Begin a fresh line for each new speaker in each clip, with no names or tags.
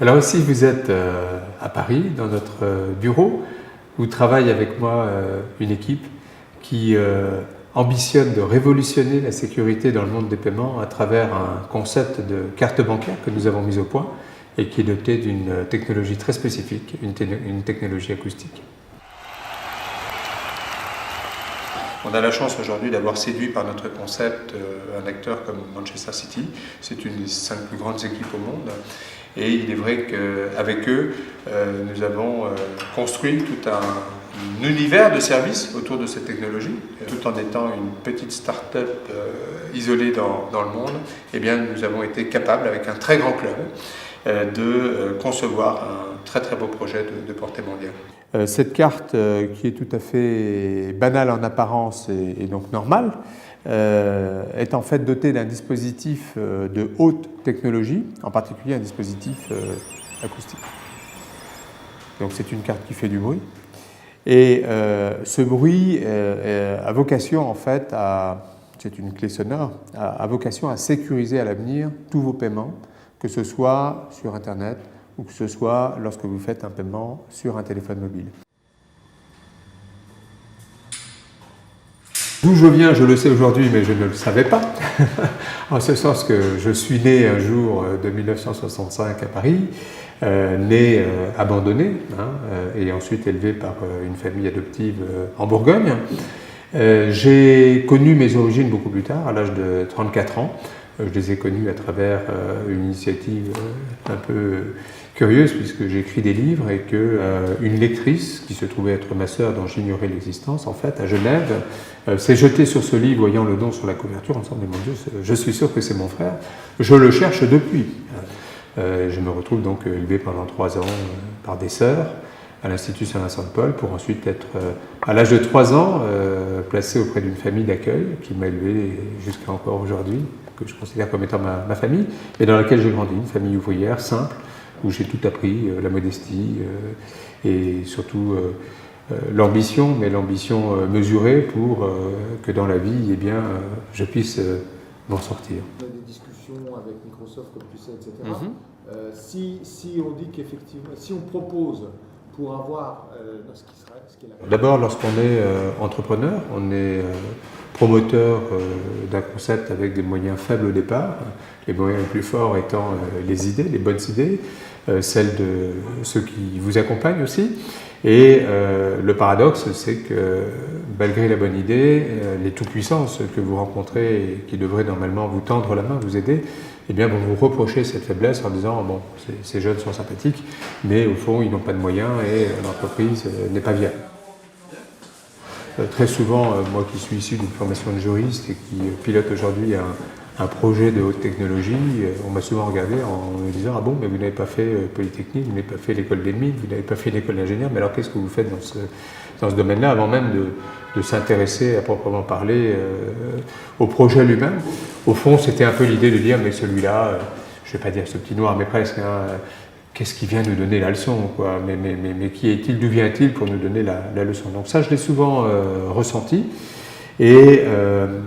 Alors ici, vous êtes à Paris, dans notre bureau, où travaille avec moi une équipe qui ambitionne de révolutionner la sécurité dans le monde des paiements à travers un concept de carte bancaire que nous avons mis au point et qui est doté d'une technologie très spécifique, une technologie acoustique. On a la chance aujourd'hui d'avoir séduit par notre concept un acteur comme Manchester City. C'est une des 5 plus grandes équipes au monde. Et il est vrai qu'avec eux, nous avons construit tout un univers de services autour de cette technologie, tout en étant une petite start-up isolée dans le monde. Eh bien, nous avons été capables, avec un très grand club, de concevoir un très très beau projet de portée mondiale. Cette carte, qui est tout à fait banale en apparence et donc normale, est en fait dotée d'un dispositif de haute technologie, en particulier un dispositif acoustique. Donc c'est une carte qui fait du bruit. Et ce bruit a vocation en fait c'est une clé sonore, a vocation à sécuriser à l'avenir tous vos paiements, que ce soit sur Internet ou que ce soit lorsque vous faites un paiement sur un téléphone mobile. D'où je viens, je le sais aujourd'hui, mais je ne le savais pas, en ce sens que je suis né un jour de 1965 à Paris, né abandonné, et ensuite élevé par une famille adoptive en Bourgogne. J'ai connu mes origines beaucoup plus tard, à l'âge de 34 ans. Je les ai connues à travers une initiative un peu curieuse, puisque j'écris des livres et qu'une lectrice, qui se trouvait être ma sœur dont j'ignorais l'existence, en fait, à Genève, s'est jetée sur ce livre, voyant le nom sur la couverture, en disant « Mais mon Dieu, je suis sûr que c'est mon frère, je le cherche depuis ». Je me retrouve donc élevé pendant 3 ans par des sœurs à l'Institut Saint-Vincent-de-Paul, pour ensuite être, à l'âge de 3 ans, placé auprès d'une famille d'accueil qui m'a élevé jusqu'à encore aujourd'hui, que je considère comme étant ma famille, et dans laquelle j'ai grandi, une famille ouvrière, simple, où j'ai tout appris, la modestie et surtout l'ambition, mais l'ambition mesurée pour que dans la vie, eh bien, je puisse m'en sortir.
On a des discussions avec Microsoft, comme tu sais, etc. Si on dit qu'effectivement, si on propose pour avoir ce qui est la...
D'abord, lorsqu'on est entrepreneur, on est promoteur d'un concept avec des moyens faibles au départ, les moyens les plus forts étant les idées, les bonnes idées, celles de ceux qui vous accompagnent aussi. Et le paradoxe, c'est que malgré la bonne idée, les tout-puissants, ceux que vous rencontrez et qui devraient normalement vous tendre la main, vous aider, eh bien, vont vous reprocher cette faiblesse en disant « bon, ces jeunes sont sympathiques, mais au fond, ils n'ont pas de moyens et l'entreprise n'est pas viable ». Très souvent, moi qui suis issu d'une formation de juriste et qui pilote aujourd'hui un projet de haute technologie, on m'a souvent regardé en me disant « Ah bon, mais vous n'avez pas fait Polytechnique, vous n'avez pas fait l'école des mines, vous n'avez pas fait l'école d'ingénieur, mais alors qu'est-ce que vous faites dans ce domaine-là » avant même de s'intéresser à proprement parler au projet lui-même. Au fond, c'était un peu l'idée de dire « mais celui-là, je ne vais pas dire ce petit noir, mais presque, qu'est-ce qui vient nous donner la leçon, quoi, mais qui est-il, d'où vient-il pour nous donner la leçon ?» Donc ça, je l'ai souvent ressenti. Et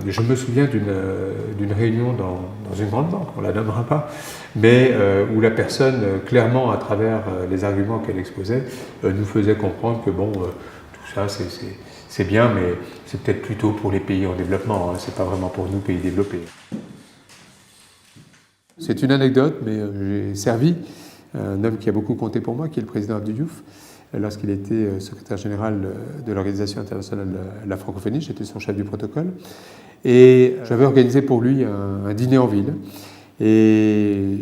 je me souviens d'une réunion dans une grande banque, on ne la nommera pas, mais où la personne, clairement, à travers les arguments qu'elle exposait, nous faisait comprendre que bon, tout ça c'est bien, mais c'est peut-être plutôt pour les pays en développement, c'est pas vraiment pour nous, pays développés. C'est une anecdote, mais j'ai servi un homme qui a beaucoup compté pour moi, qui est le président Abdou Diouf, lorsqu'il était secrétaire général de l'Organisation internationale de la francophonie. J'étais son chef du protocole. Et j'avais organisé pour lui un dîner en ville. Et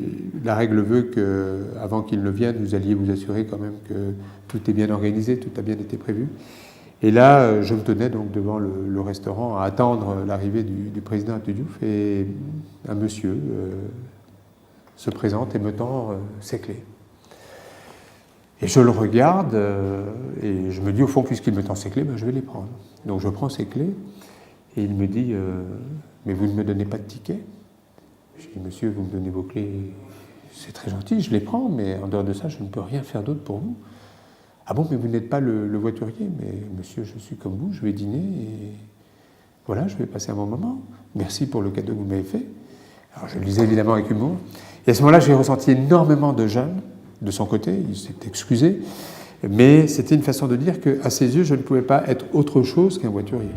la règle veut qu'avant qu'il ne vienne, vous alliez vous assurer quand même que tout est bien organisé, tout a bien été prévu. Et là, je me tenais donc devant le restaurant à attendre l'arrivée du président Abdou Diouf. Et un monsieur se présente et me tend ses clés. Et je le regarde et je me dis, au fond, puisqu'il me tend ses clés, ben, je vais les prendre. Donc je prends ses clés et il me dit, mais vous ne me donnez pas de ticket? Je dis, monsieur, vous me donnez vos clés, c'est très gentil, je les prends, mais en dehors de ça, je ne peux rien faire d'autre pour vous. Ah bon, mais vous n'êtes pas le voiturier? Mais monsieur, je suis comme vous, je vais dîner et voilà, je vais passer un bon moment. Merci pour le cadeau que vous m'avez fait. Alors je le disais évidemment avec humour. Et à ce moment-là, j'ai ressenti énormément de jeunes de son côté, il s'est excusé, mais c'était une façon de dire qu'à ses yeux, je ne pouvais pas être autre chose qu'un voiturier.